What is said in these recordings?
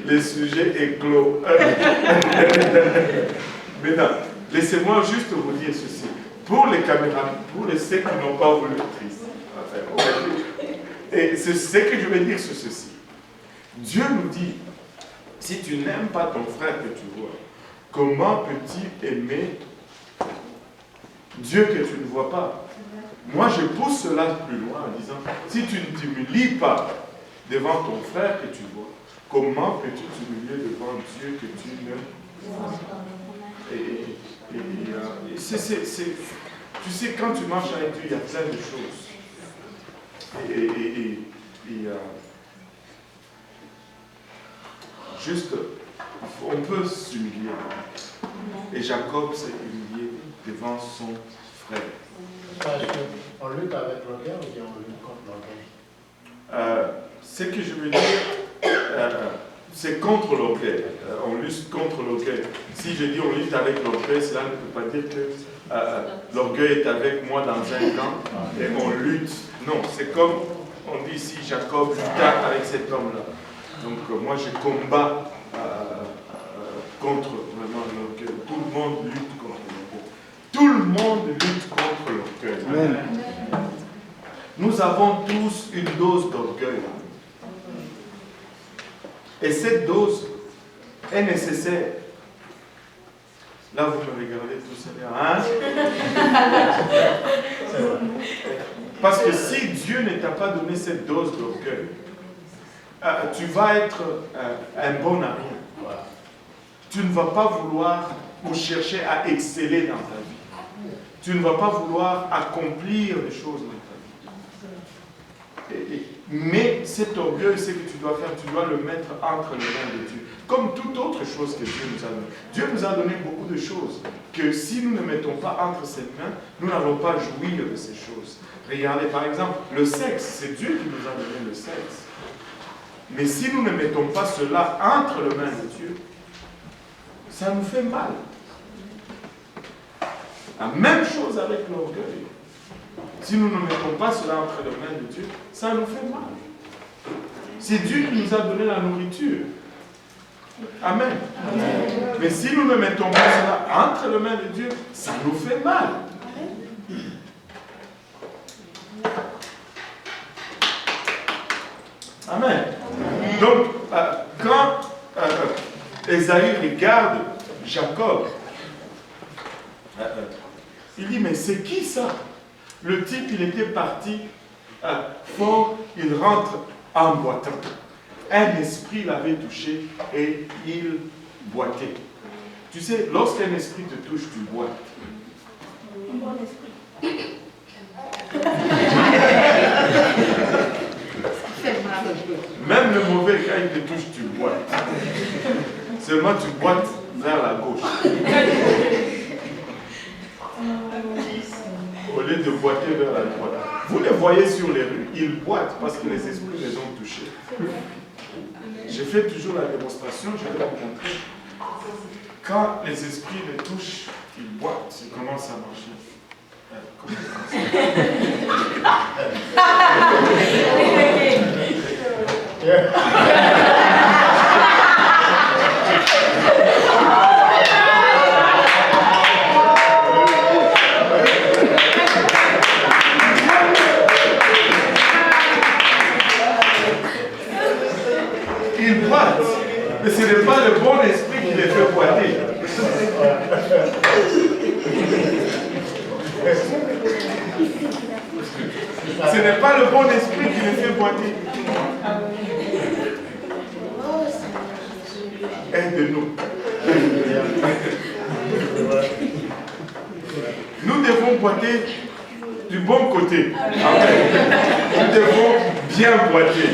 Le sujet est clos. Maintenant, laissez-moi juste vous dire ceci. Pour les caméras, pour ceux qui n'ont pas voulu triste. Et c'est ce que je vais dire sur ceci. Dieu nous dit, si tu n'aimes pas ton frère que tu vois, comment peux-tu aimer Dieu que tu ne vois pas? Moi, je pousse cela plus loin en disant, si tu ne t'humilies pas devant ton frère que tu vois, comment peux-tu t'humilier devant Dieu que tu ne vois pas? Tu sais, quand tu marches avec Dieu, il y a plein de choses. Juste, on peut s'humilier. Et Jacob s'est humilié devant son frère. On lutte avec l'orgueil ou bien on lutte contre l'orgueil? Ce que je veux dire, c'est contre l'orgueil. On lutte contre l'orgueil. Si je dis on lutte avec l'orgueil, cela ne peut pas dire que l'orgueil est avec moi dans un camp et on lutte. Non, c'est comme on dit ici, Jacob lutta avec cet homme-là. Donc moi je combats contre vraiment l'orgueil. Tout le monde lutte contre l'orgueil. Tout le monde lutte contre l'orgueil. Nous avons tous une dose d'orgueil. Et cette dose est nécessaire. Là, vous me regardez tout ça. Hein? Parce que si Dieu ne t'a pas donné cette dose d'orgueil, tu vas être un bon ami. Tu ne vas pas vouloir ou chercher à exceller dans ta vie. Tu ne vas pas vouloir accomplir les choses dans ta vie. Mais cet orgueil, c'est que tu dois faire, tu dois le mettre entre les mains de Dieu. Comme toute autre chose que Dieu nous a donné. Dieu nous a donné beaucoup de choses que si nous ne mettons pas entre ses mains, nous n'allons pas jouir de ces choses. Regardez par exemple, le sexe, c'est Dieu qui nous a donné le sexe. Mais si nous ne mettons pas cela entre les mains de Dieu, ça nous fait mal. La même chose avec l'orgueil. Si nous ne mettons pas cela entre les mains de Dieu, ça nous fait mal. C'est Dieu qui nous a donné la nourriture. Amen. Amen. Mais si nous ne mettons pas cela entre les mains de Dieu, ça nous fait mal. Amen. Amen. Donc, quand Ésaü regarde Jacob, il dit, mais c'est qui ça? Le type, il était parti fort, il rentre en boitant. Un esprit l'avait touché et il boitait. Tu sais, lorsqu'un esprit te touche, tu boites. Un bon esprit. Même le mauvais, quand il te touche, tu boites. Seulement tu boites vers la gauche. Au lieu de boiter vers la droite. Vous les voyez sur les rues, ils boitent parce que les esprits les ont touchés. Je fais toujours la démonstration, je vais vous montrer. Quand les esprits les touchent, ils boitent, ils commencent à marcher. Ils boitent, mais ce n'est pas le bon esprit qui les fait boiter. Ce n'est pas le bon esprit qui les fait boiter. Aide-nous. Nous devons boiter du bon côté. Amen. Nous devons bien boiter.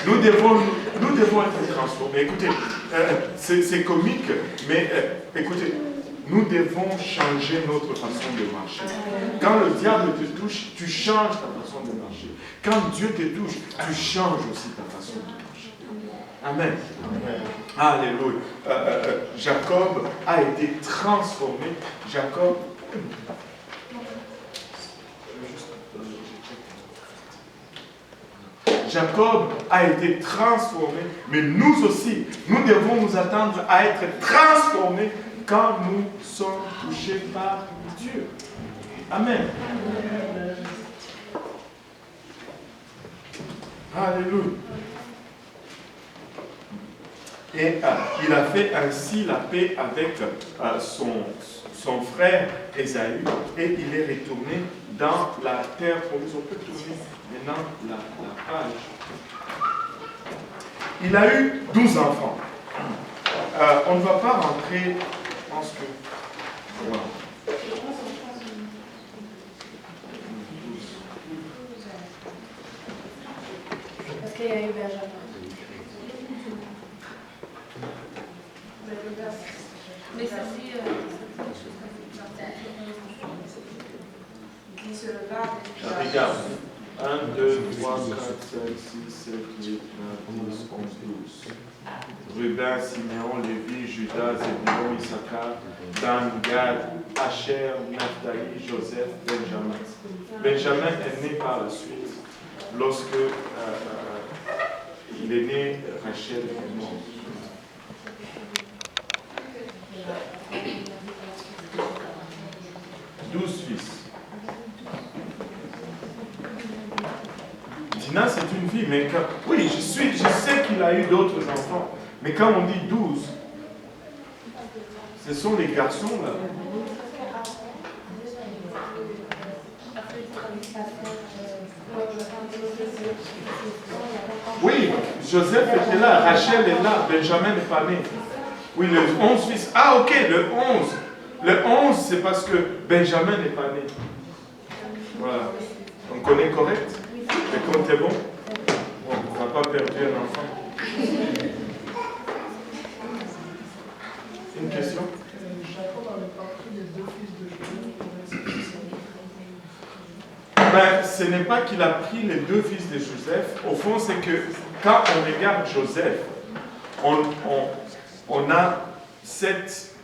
Nous devons être transformés. Écoutez, c'est comique, mais écoutez, nous devons changer notre façon de marcher. Quand le diable te touche, tu changes ta façon de marcher. Quand Dieu te touche, tu changes aussi ta façon de marcher. Amen. Alléluia. Jacob a été transformé. Jacob. Jacob a été transformé, mais nous aussi, nous devons nous attendre à être transformés quand nous sommes touchés par Dieu. Amen. Alléluia. Et il a fait ainsi la paix avec son frère Ésaü et il est retourné dans la terre promise. On peut tourner maintenant la page. Il a eu 12 enfants. On ne va pas rentrer, je pense que... Voilà. Parce qu'il y a eu Benjamin. Mais ça c'est... Regarde. 1, 2, 3, 4, 5, 6, 7, 8, 9, 10, 11, 12. Ruben, Siméon, Lévi, Judas, Zébulon, Issachar, Dan, Gad, Asher, Naphtali, Joseph, Benjamin. Benjamin est né par la suite lorsque il est né, Rachel est morte. Fils. Dina, c'est une fille, mais quand... Oui, je sais qu'il a eu d'autres enfants, mais quand on dit 12, ce sont les garçons là. Oui, Joseph était là, Rachel est là, Benjamin n'est pas né. Oui, le 11 fils. Ah, ok, le 11. Le 11, c'est parce que Benjamin n'est pas né. Voilà. On connaît correct? Le compte est bon? Bon, on n'a pas perdu un enfant. Une question? Ben, ce n'est pas qu'il a pris les deux fils de Joseph. Au fond, c'est que quand on regarde Joseph, on a cette...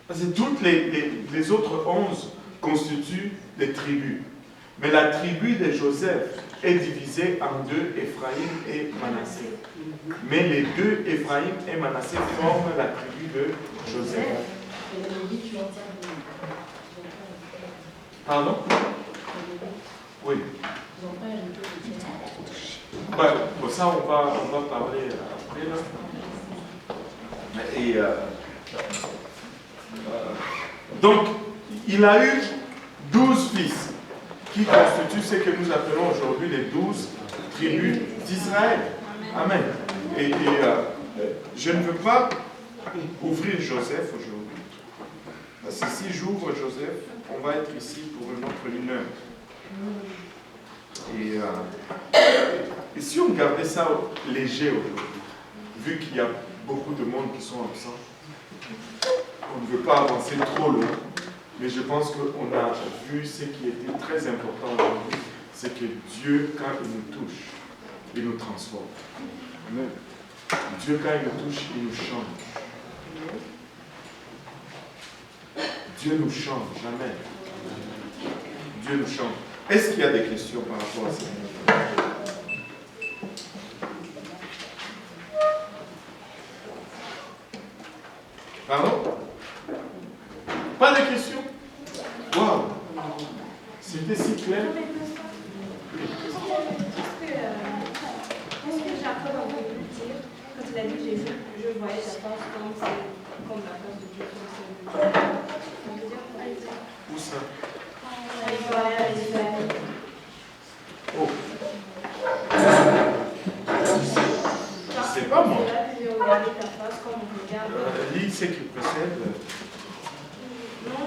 Parce que toutes les autres 11 constituent des tribus. Mais la tribu de Joseph est divisée en deux, Ephraïm et Manassé. Mais les deux, Ephraïm et Manassé, forment la tribu de Joseph. Pardon? Oui. Ben, pour ça, on va parler après. Là. Et... donc, il a eu 12 fils qui constituent ce que nous appelons aujourd'hui les 12 tribus d'Israël. Amen. Et je ne veux pas ouvrir Joseph aujourd'hui. Parce que si j'ouvre Joseph, on va être ici pour une autre 1 heure. Et si on gardait ça léger aujourd'hui, vu qu'il y a beaucoup de monde qui sont absents, on ne veut pas avancer trop loin, mais je pense qu'on a vu ce qui était très important aujourd'hui, c'est que Dieu, quand il nous touche, il nous transforme. Amen. Dieu, quand il nous touche, il nous change. Dieu nous change, jamais. Dieu nous change. Est-ce qu'il y a des questions par rapport à ça? Pardon? Pas de questions? Wow! C'était si clair. Qu'est-ce que Jacob a voulu dire quand il a dit Jésus, je voyais ta face comme la face de Dieu. Où ça? Oh! Je sais pas moi. Lis ce qui précède. Non,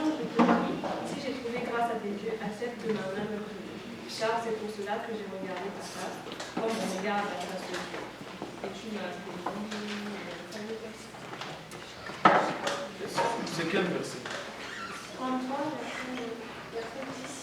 si j'ai trouvé grâce à tes yeux, accepte que ma main me prie. Car c'est pour cela que j'ai regardé ta face, comme on regarde la face de Dieu. Et tu m'as fait. C'est quel verset? 33, verset 10.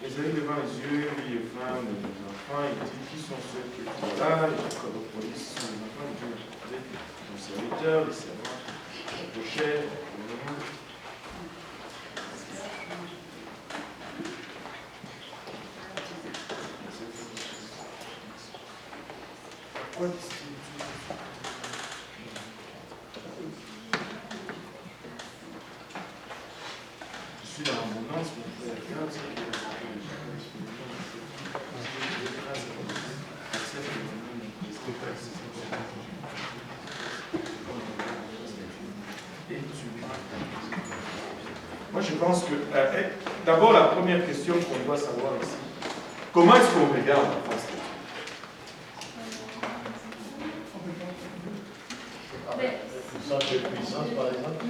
Isaïe devant les yeux, lui et femme, les enfants, il dit qui sont ceux qui sont là, les Jacob, sur les enfants de Dieu. serviteurs, les servants approchaient. Je suis dans l'abondance, mais regarde ce qui est Moi, je pense que, d'abord, la première question qu'on doit savoir ici, comment est-ce qu'on regarde la face de Dieu? Une sorte de puissance, par exemple.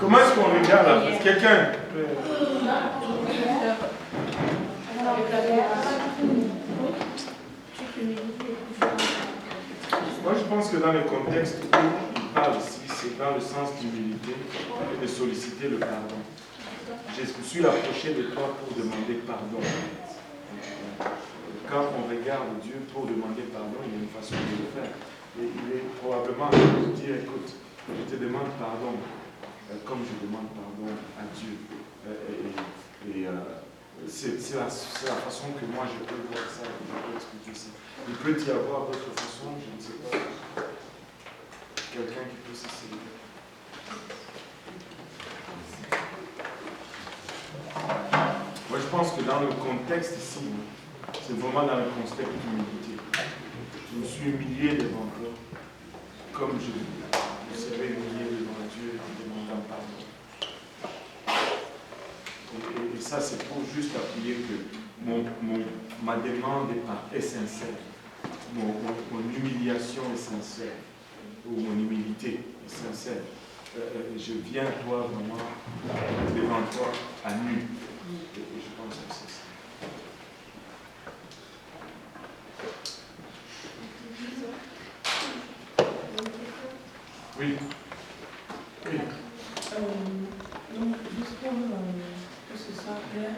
Comment est-ce qu'on regarde la face? Quelqu'un? Moi, je pense que dans le contexte où il parle ici, c'est dans le sens d'humilité et de solliciter le pardon. Je me suis approché de toi pour demander pardon. Quand on regarde Dieu pour demander pardon, il y a une façon de le faire. Et il est probablement de dire, écoute, je te demande pardon, comme je demande pardon à Dieu. C'est la façon que moi je peux voir ça, que je peux expliquer ça. Il peut y avoir d'autres façons, je ne sais pas. Quelqu'un qui peut s'essayer. Moi je pense que dans le contexte ici, c'est vraiment dans le contexte d'humilité. Je me suis humilié devant toi, comme je serais humilié devant Dieu en demandant pardon. Et ça, c'est pour juste appuyer que ma demande est sincère, mon humiliation est sincère, ou mon humilité est sincère. Je viens à toi vraiment, devant toi, à nu. Et je pense que c'est ça. Oui. Oui. Donc, juste pour que ce soit clair,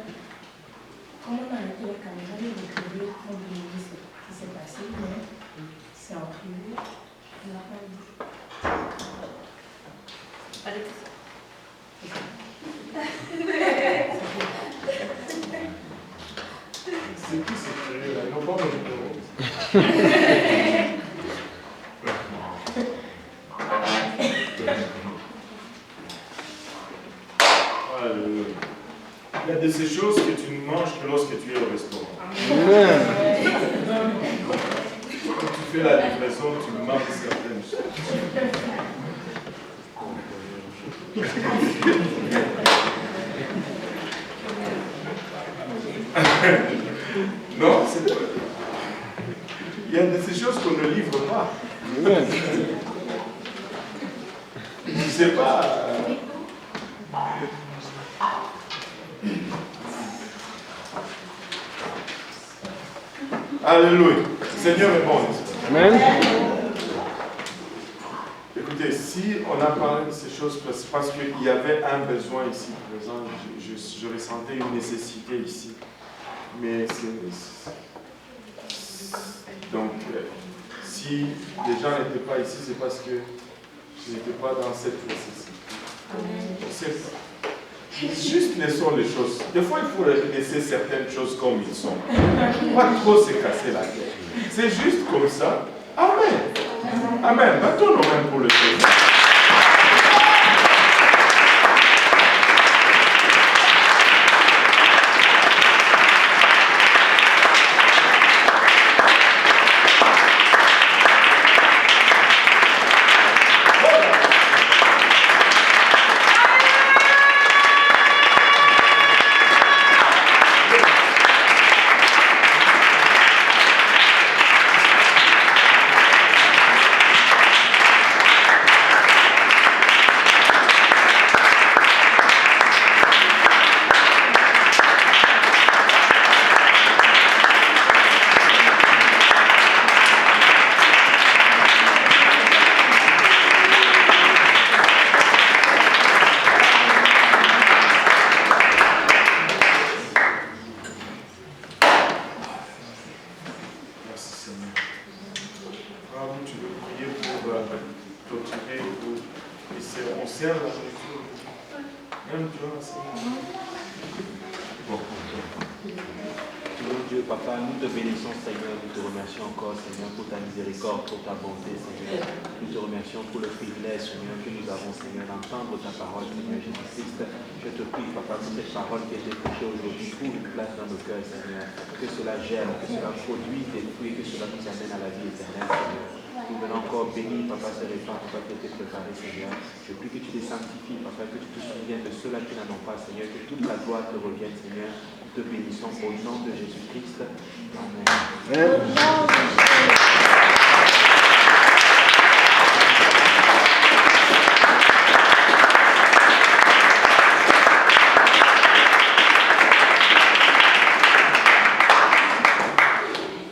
comment on a été les caméras, les recueillis, on dit ce qui s'est passé, mais c'est en privé, on n'a pas dit. Allez. C'est qui c'est curieux là? Ils n'ont pas mon numéro. Il y a de ces choses que tu ne manges que lorsque tu es au restaurant. Quand tu fais la livraison, tu manges certaines choses. Non, c'est pas. Il y a de ces choses qu'on ne livre pas. Je ne sais pas. Alléluia. Seigneur est bon. Amen. Écoutez, si on a parlé de ces choses, c'est parce qu'il y avait un besoin ici présent. Je ressentais une nécessité ici. Mais donc, si les gens n'étaient pas ici, c'est parce que je n'étais pas dans cette nécessité. C'est juste laissons les choses. Des fois, il faut laisser certaines choses comme ils sont. Pas trop se casser la tête. C'est juste comme ça. Amen. Amen. Battons nos mains pour le Seigneur. sert la nourriture. Même Dieu a servi. Seigneur Dieu, Papa, nous te bénissons, Seigneur, nous te remercions encore, Seigneur, pour ta miséricorde, pour ta bonté, Seigneur. Nous te remercions pour le privilège, Seigneur, que nous avons, Seigneur, d'entendre ta parole, Seigneur Jésus-Christ. Je te prie, Papa, pour cette parole qui a été prêchée aujourd'hui, trouve une place dans nos cœurs, Seigneur. Que cela germe, que cela produise des fruits, que cela nous amène à la vie éternelle, Seigneur. Nous venons encore bénir, Papa, ces repas, Papa, qui a été préparé, Seigneur. Je prie que tu les sanctifies, Papa, que tu te souviennes de ceux-là qui n'en ont pas, Seigneur, que toute la gloire te revienne, Seigneur. Nous te bénissons au nom de Jésus-Christ. Amen.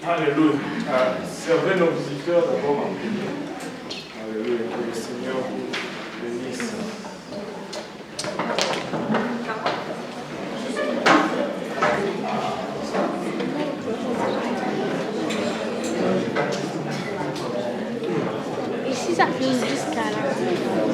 Alléluia. Servez nos visiteurs d'abord en prière. Alléluia. Que le Seigneur vous bénisse. Et si ça finit jusqu'à là?